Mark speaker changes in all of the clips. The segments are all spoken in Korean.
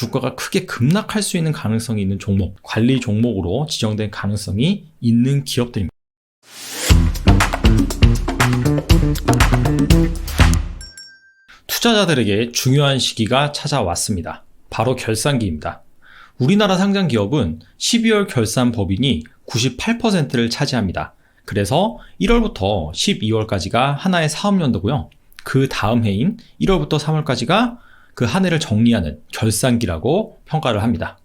Speaker 1: 주가가 크게 급락할 수 있는 가능성이 있는 종목, 관리 종목으로 지정된 가능성이 있는 기업들입니다. 투자자들에게 중요한 시기가 찾아왔습니다. 바로 결산기입니다. 우리나라 상장 기업은 12월 결산 법인이 98%를 차지합니다. 그래서 1월부터 12월까지가 하나의 사업연도고요. 그 다음 해인 1월부터 3월까지가 그 한 해를 정리하는 결산기라고 평가를 합니다.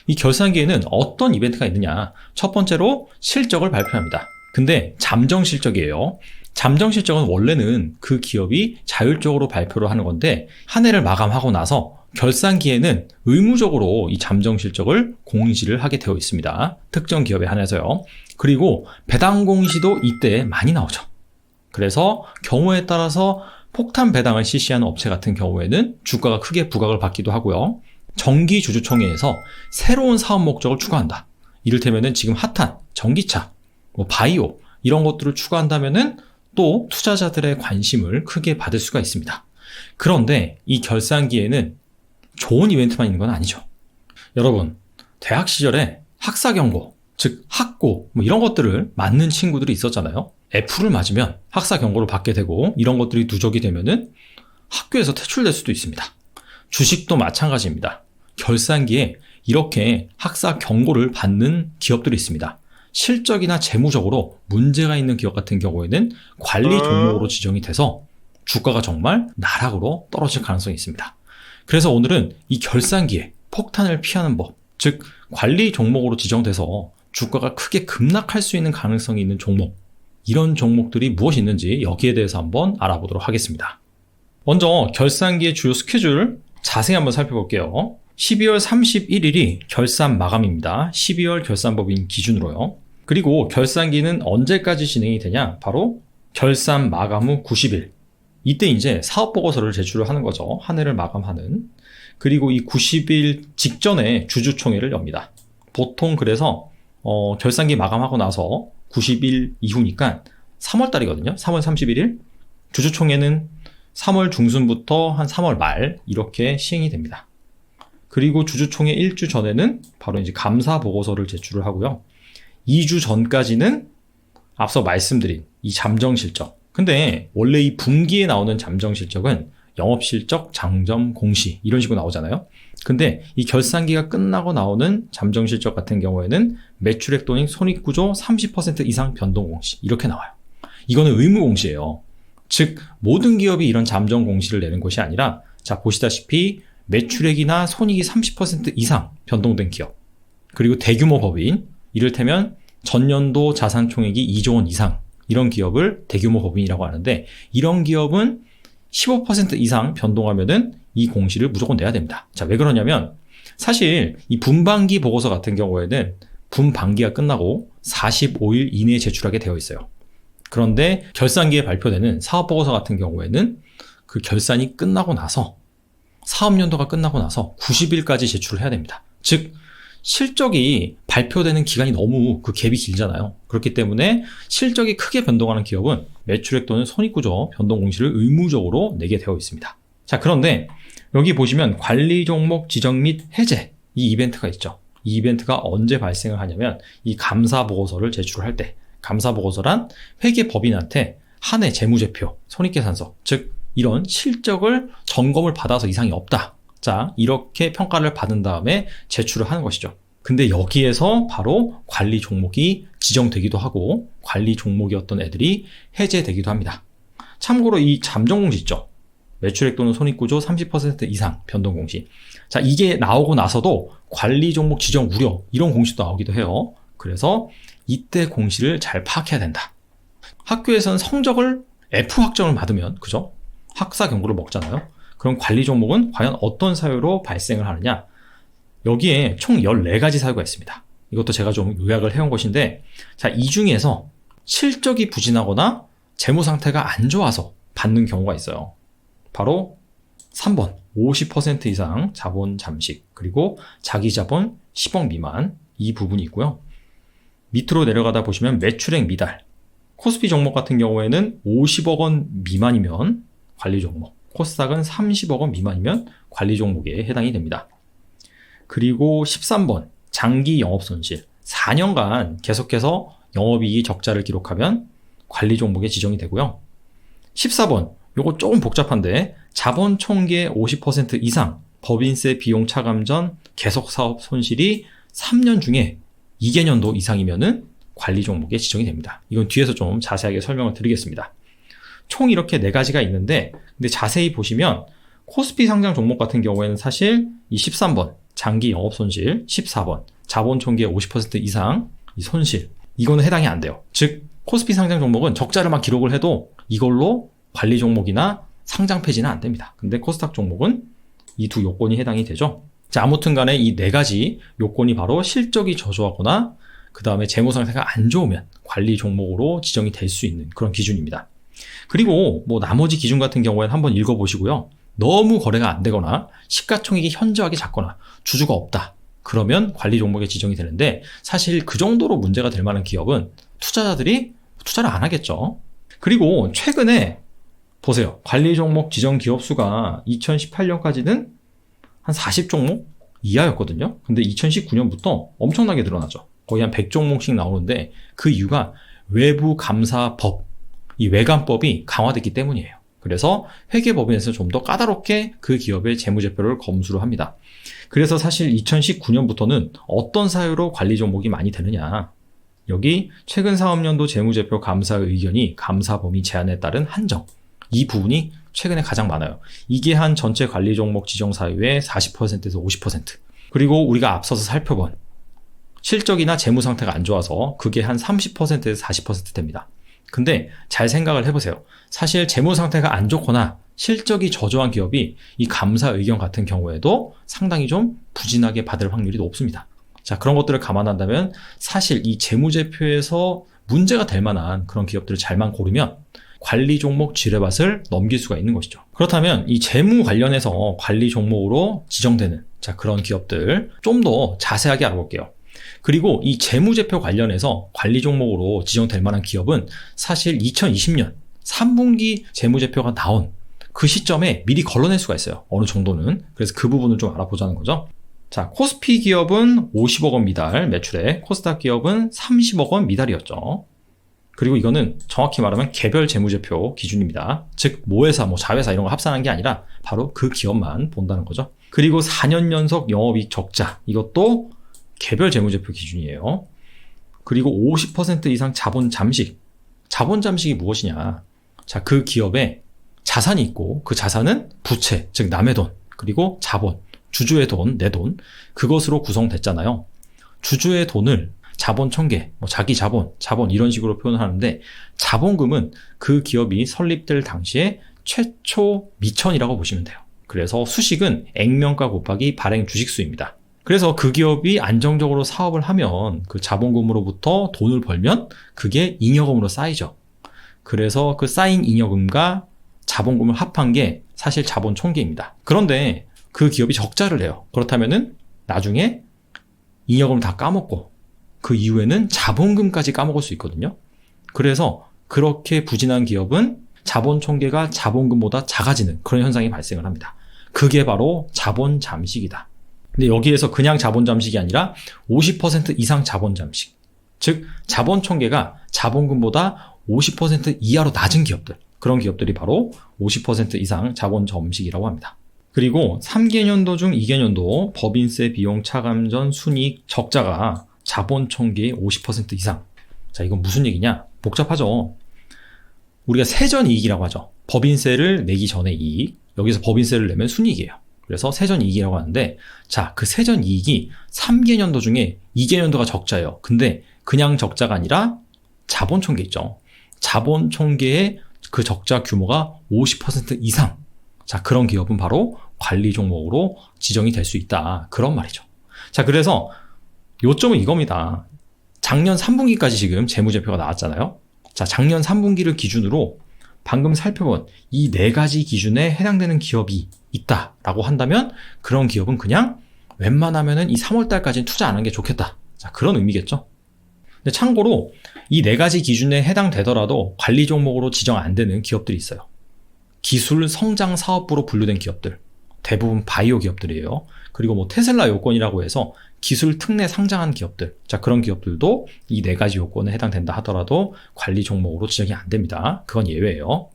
Speaker 1: 이 결산기에는 어떤 이벤트가 있느냐? 첫 번째로 실적을 발표합니다. 근데 잠정 실적이에요. 잠정 실적은 원래는 그 기업이 자율적으로 발표를 하는 건데 한 해를 마감하고 나서 결산기에는 의무적으로 이 잠정 실적을 공시를 하게 되어 있습니다. 특정 기업에 한해서요. 그리고 배당 공시도 이때 많이 나오죠. 그래서 경우에 따라서 폭탄 배당을 실시하는 업체 같은 경우에는 주가가 크게 부각을 받기도 하고요. 정기주주총회에서 새로운 사업 목적을 추가한다. 이를테면은 지금 핫한 전기차, 바이오 이런 것들을 추가한다면은 또 투자자들의 관심을 크게 받을 수가 있습니다. 그런데 이 결산기에는 좋은 이벤트만 있는 건 아니죠. 여러분, 대학 시절에 학사 경고, 즉 학고 이런 것들을 맞는 친구들이 있었잖아요. F를 맞으면 학사 경고를 받게 되고 이런 것들이 누적이 되면은 학교에서 퇴출될 수도 있습니다. 주식도 마찬가지입니다. 결산기에 이렇게 학사 경고를 받는 기업들이 있습니다. 실적이나 재무적으로 문제가 있는 기업 같은 경우에는 관리 종목으로 지정이 돼서 주가가 정말 나락으로 떨어질 가능성이 있습니다. 그래서 오늘은 이 결산기에 폭탄을 피하는 법, 즉 관리 종목으로 지정돼서 주가가 크게 급락할 수 있는 가능성이 있는 종목, 이런 종목들이 무엇이 있는지 여기에 대해서 한번 알아보도록 하겠습니다. 먼저 결산기의 주요 스케줄 자세히 한번 살펴볼게요. 12월 31일이 결산 마감입니다. 12월 결산법인 기준으로요. 그리고 결산기는 언제까지 진행이 되냐? 바로 결산 마감 후 90일. 이때 이제 사업보고서를 제출을 하는 거죠. 한 해를 마감하는. 그리고 이 90일 직전에 주주총회를 엽니다. 보통 그래서 결산기 마감하고 나서 90일 이후니까 3월달이거든요. 3월 31일. 주주총회는 3월 중순부터 한 3월 말 이렇게 시행이 됩니다. 그리고 주주총회 1주 전에는 바로 이제 감사 보고서를 제출을 하고요. 2주 전까지는 앞서 말씀드린 이 잠정 실적. 근데 원래 이 분기에 나오는 잠정 실적은 영업실적, 장점, 공시 이런 식으로 나오잖아요. 근데 이 결산기가 끝나고 나오는 잠정 실적 같은 경우에는 매출액 또는 손익구조 30% 이상 변동 공시 이렇게 나와요. 이거는 의무 공시예요. 즉 모든 기업이 이런 잠정 공시를 내는 것이 아니라 자 보시다시피 매출액이나 손익이 30% 이상 변동된 기업, 그리고 대규모 법인, 이를테면 전년도 자산 총액이 2조 원 이상 이런 기업을 대규모 법인이라고 하는데 이런 기업은 15% 이상 변동하면은 이 공시를 무조건 내야 됩니다. 자, 왜 그러냐면 사실 이 분반기 보고서 같은 경우에는 분반기가 끝나고 45일 이내에 제출하게 되어 있어요. 그런데 결산기에 발표되는 사업보고서 같은 경우에는 그 결산이 끝나고 나서 사업연도가 끝나고 나서 90일까지 제출을 해야 됩니다. 즉 실적이 발표되는 기간이 너무 그 갭이 길잖아요. 그렇기 때문에 실적이 크게 변동하는 기업은 매출액 또는 손익구조 변동 공시를 의무적으로 내게 되어 있습니다. 자, 그런데 여기 보시면 관리 종목 지정 및 해제 이 이벤트가 있죠. 이 이벤트가 언제 발생을 하냐면 이 감사 보고서를 제출할 때, 감사 보고서란 회계법인한테 한 해 재무제표, 손익계산서, 즉 이런 실적을 점검을 받아서 이상이 없다. 자, 이렇게 평가를 받은 다음에 제출을 하는 것이죠. 근데 여기에서 바로 관리 종목이 지정되기도 하고 관리 종목이었던 애들이 해제되기도 합니다. 참고로 이 잠정 공시 있죠. 매출액 또는 손익구조 30% 이상 변동 공시. 자, 이게 나오고 나서도 관리 종목 지정 우려 이런 공시도 나오기도 해요. 그래서 이때 공시를 잘 파악해야 된다. 학교에서는 성적을 F 학점을 받으면 그죠? 학사 경고를 먹잖아요. 그럼 관리 종목은 과연 어떤 사유로 발생을 하느냐? 여기에 총 14가지 사유가 있습니다. 이것도 제가 좀 요약을 해온 것인데, 자, 이 중에서 실적이 부진하거나 재무 상태가 안 좋아서 받는 경우가 있어요. 바로 3번 50% 이상 자본 잠식, 그리고 자기 자본 10억 미만 이 부분이 있고요. 밑으로 내려가다 보시면 매출액 미달, 코스피 종목 같은 경우에는 50억 원 미만이면 관리 종목, 코스닥은 30억 원 미만이면 관리 종목에 해당이 됩니다. 그리고 13번 장기 영업손실. 4년간 계속해서 영업이익이 적자를 기록하면 관리 종목에 지정이 되고요. 14번, 요거 조금 복잡한데 자본 총계 50% 이상 법인세 비용 차감 전 계속 사업 손실이 3년 중에 2개년도 이상이면은 관리 종목에 지정이 됩니다. 이건 뒤에서 좀 자세하게 설명을 드리겠습니다. 총 이렇게 4가지가 있는데 근데 자세히 보시면 코스피 상장 종목 같은 경우에는 사실 이 13번 장기 영업 손실, 14번 자본 총계 50% 이상 이 손실, 이거는 해당이 안 돼요. 즉 코스피 상장 종목은 적자를 막 기록을 해도 이걸로 관리 종목이나 상장 폐지는 안 됩니다. 근데 코스닥 종목은 이 두 요건이 해당이 되죠. 자, 아무튼 간에 이 4가지 요건이 바로 실적이 저조하거나 그 다음에 재무 상태가 안 좋으면 관리 종목으로 지정이 될 수 있는 그런 기준입니다. 그리고 뭐 나머지 기준 같은 경우에는 한번 읽어보시고요. 너무 거래가 안 되거나 시가총액이 현저하게 작거나 주주가 없다. 그러면 관리 종목에 지정이 되는데 사실 그 정도로 문제가 될 만한 기업은 투자자들이 투자를 안 하겠죠. 그리고 최근에 보세요. 관리 종목 지정 기업 수가 2018년까지는 한 40종목 이하였거든요. 근데 2019년부터 엄청나게 늘어나죠. 거의 한 100종목씩 나오는데 그 이유가 외부 감사법, 이 외감법이 강화됐기 때문이에요. 그래서 회계법인에서 좀 더 까다롭게 그 기업의 재무제표를 검수를 합니다. 그래서 사실 2019년부터는 어떤 사유로 관리 종목이 많이 되느냐. 여기 최근 사업년도 재무제표 감사 의견이 감사 범위 제한에 따른 한정. 이 부분이 최근에 가장 많아요. 이게 한 전체 관리 종목 지정 사유의 40%에서 50%. 그리고 우리가 앞서서 살펴본 실적이나 재무 상태가 안 좋아서 그게 한 30%에서 40% 됩니다. 근데 잘 생각을 해보세요. 사실 재무 상태가 안 좋거나 실적이 저조한 기업이 이 감사 의견 같은 경우에도 상당히 좀 부진하게 받을 확률이 높습니다. 자, 그런 것들을 감안한다면 사실 이 재무제표에서 문제가 될 만한 그런 기업들을 잘만 고르면 관리 종목 지뢰밭을 넘길 수가 있는 것이죠. 그렇다면 이 재무 관련해서 관리 종목으로 지정되는 그런 기업들 좀 더 자세하게 알아볼게요. 그리고 이 재무제표 관련해서 관리 종목으로 지정될 만한 기업은 사실 2020년 3분기 재무제표가 나온 그 시점에 미리 걸러낼 수가 있어요. 어느 정도는. 그래서 그 부분을 좀 알아보자는 거죠. 자, 코스피 기업은 50억 원 미달 매출에, 코스닥 기업은 30억 원 미달이었죠. 그리고 이거는 정확히 말하면 개별 재무제표 기준입니다. 즉 모회사, 자회사 이런 거 합산한 게 아니라 바로 그 기업만 본다는 거죠. 그리고 4년 연속 영업이익 적자, 이것도 개별 재무제표 기준이에요. 그리고 50% 이상 자본 잠식. 자본 잠식이 무엇이냐? 자, 그 기업에 자산이 있고 그 자산은 부채, 즉 남의 돈, 그리고 자본, 주주의 돈, 내 돈, 그것으로 구성됐잖아요. 주주의 돈을 자본 청계, 자기 자본 이런 식으로 표현하는데 자본금은 그 기업이 설립될 당시에 최초 미천이라고 보시면 돼요. 그래서 수식은 액면가 곱하기 발행 주식수입니다. 그래서 그 기업이 안정적으로 사업을 하면 그 자본금으로부터 돈을 벌면 그게 잉여금으로 쌓이죠. 그래서 그 쌓인 잉여금과 자본금을 합한 게 사실 자본 총계입니다. 그런데 그 기업이 적자를 내요. 그렇다면은 나중에 잉여금을 다 까먹고 그 이후에는 자본금까지 까먹을 수 있거든요. 그래서 그렇게 부진한 기업은 자본 총계가 자본금보다 작아지는 그런 현상이 발생을 합니다. 그게 바로 자본 잠식이다. 근데 여기에서 그냥 자본 잠식이 아니라 50% 이상 자본 잠식. 즉 자본 총계가 자본금보다 50% 이하로 낮은 기업들. 그런 기업들이 바로 50% 이상 자본 잠식이라고 합니다. 그리고 3개년도 중 2개년도 법인세 비용 차감 전 순이익 적자가 자본 총계의 50% 이상. 자, 이건 무슨 얘기냐? 복잡하죠. 우리가 세전이익이라고 하죠. 법인세를 내기 전의 이익. 여기서 법인세를 내면 순이익이에요. 그래서 세전이익이라고 하는데, 자, 그 세전이익이 3개년도 중에 2개년도가 적자예요. 근데 그냥 적자가 아니라 자본 총계 있죠. 자본 총계의 그 적자 규모가 50% 이상. 자, 그런 기업은 바로 관리 종목으로 지정이 될 수 있다. 그런 말이죠. 자, 그래서 요점은 이겁니다. 작년 3분기까지 지금 재무제표가 나왔잖아요. 자, 작년 3분기를 기준으로 방금 살펴본 이 4가지 기준에 해당되는 기업이 있다라고 한다면 그런 기업은 그냥 웬만하면은 이 3월달까지는 투자 안 하는 게 좋겠다. 자, 그런 의미겠죠. 근데 참고로 이 4가지 기준에 해당되더라도 관리 종목으로 지정 안 되는 기업들이 있어요. 기술 성장 사업부로 분류된 기업들. 대부분 바이오 기업들이에요. 그리고 뭐 테슬라 요건이라고 해서 기술 특례 상장한 기업들, 자 그런 기업들도 이 4가지 요건에 해당된다 하더라도 관리 종목으로 지정이 안 됩니다. 그건 예외예요.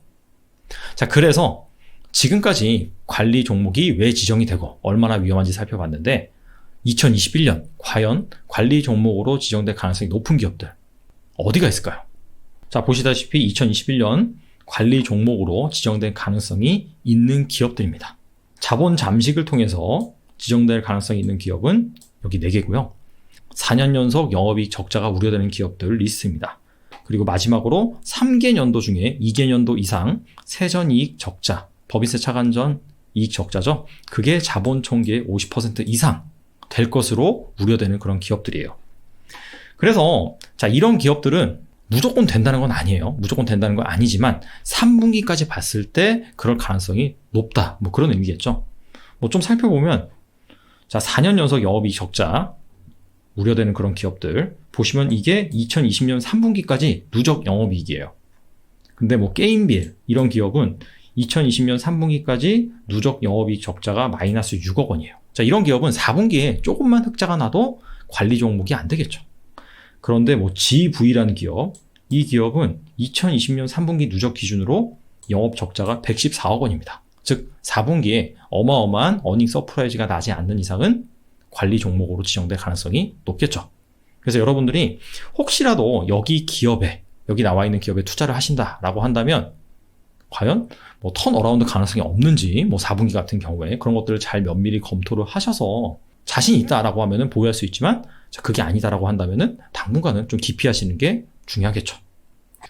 Speaker 1: 자 그래서 지금까지 관리 종목이 왜 지정이 되고 얼마나 위험한지 살펴봤는데 2021년 과연 관리 종목으로 지정될 가능성이 높은 기업들 어디가 있을까요? 자 보시다시피 2021년 관리 종목으로 지정된 가능성이 있는 기업들입니다. 자본 잠식을 통해서 지정될 가능성이 있는 기업은 여기 4개고요. 4년 연속 영업이익 적자가 우려되는 기업들 리스트입니다. 그리고 마지막으로 3개년도 중에 2개년도 이상 세전이익 적자, 법인세 차관 전 이익 적자죠. 그게 자본 총계의 50% 이상 될 것으로 우려되는 그런 기업들이에요. 그래서 자 이런 기업들은 무조건 된다는 건 아니에요. 무조건 된다는 건 아니지만 3분기까지 봤을 때 그럴 가능성이 높다. 뭐 그런 의미겠죠. 뭐 좀 살펴보면 자 4년 연속 영업이익 적자 우려되는 그런 기업들 보시면 이게 2020년 3분기까지 누적 영업이익이에요. 근데 뭐 게임빌 이런 기업은 2020년 3분기까지 누적 영업이익 적자가 마이너스 6억 원이에요. 자 이런 기업은 4분기에 조금만 흑자가 나도 관리 종목이 안 되겠죠. 그런데 뭐 GV라는 기업, 이 기업은 2020년 3분기 누적 기준으로 영업 적자가 114억 원입니다. 즉 4분기에 어마어마한 어닝 서프라이즈가 나지 않는 이상은 관리 종목으로 지정될 가능성이 높겠죠. 그래서 여러분들이 혹시라도 여기 나와 있는 기업에 투자를 하신다라고 한다면 과연 뭐 턴어라운드 가능성이 없는지 뭐 4분기 같은 경우에 그런 것들을 잘 면밀히 검토를 하셔서 자신이 있다라고 하면은 보유할 수 있지만 그게 아니다라고 한다면은 당분간은 좀 기피하시는 게 중요하겠죠.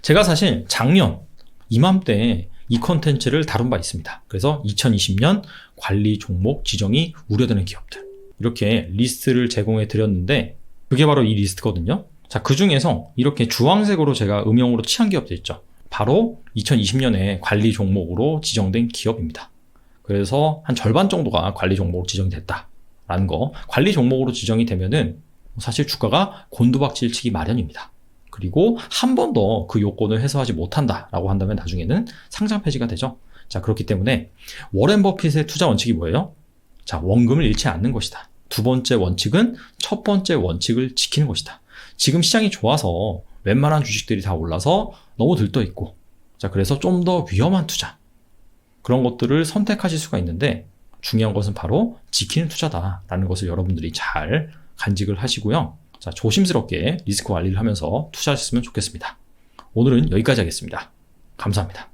Speaker 1: 제가 사실 작년 이맘때 이 컨텐츠를 다룬 바 있습니다. 그래서 2020년 관리 종목 지정이 우려되는 기업들 이렇게 리스트를 제공해 드렸는데 그게 바로 이 리스트거든요. 자, 그 중에서 이렇게 주황색으로 제가 음영으로 칠한 기업들 있죠. 바로 2020년에 관리 종목으로 지정된 기업입니다. 그래서 한 절반 정도가 관리 종목으로 지정이 됐다라는 거. 관리 종목으로 지정이 되면은 사실 주가가 곤두박질 치기 마련입니다. 그리고 한 번 더 그 요건을 해소하지 못한다라고 한다면 나중에는 상장 폐지가 되죠. 자, 그렇기 때문에 워렌 버핏의 투자 원칙이 뭐예요? 자, 원금을 잃지 않는 것이다. 두 번째 원칙은 첫 번째 원칙을 지키는 것이다. 지금 시장이 좋아서 웬만한 주식들이 다 올라서 너무 들떠 있고, 자, 그래서 좀 더 위험한 투자, 그런 것들을 선택하실 수가 있는데 중요한 것은 바로 지키는 투자다라는 것을 여러분들이 잘 간직을 하시고요. 자, 조심스럽게 리스크 관리를 하면서 투자하셨으면 좋겠습니다. 오늘은 여기까지 하겠습니다. 감사합니다.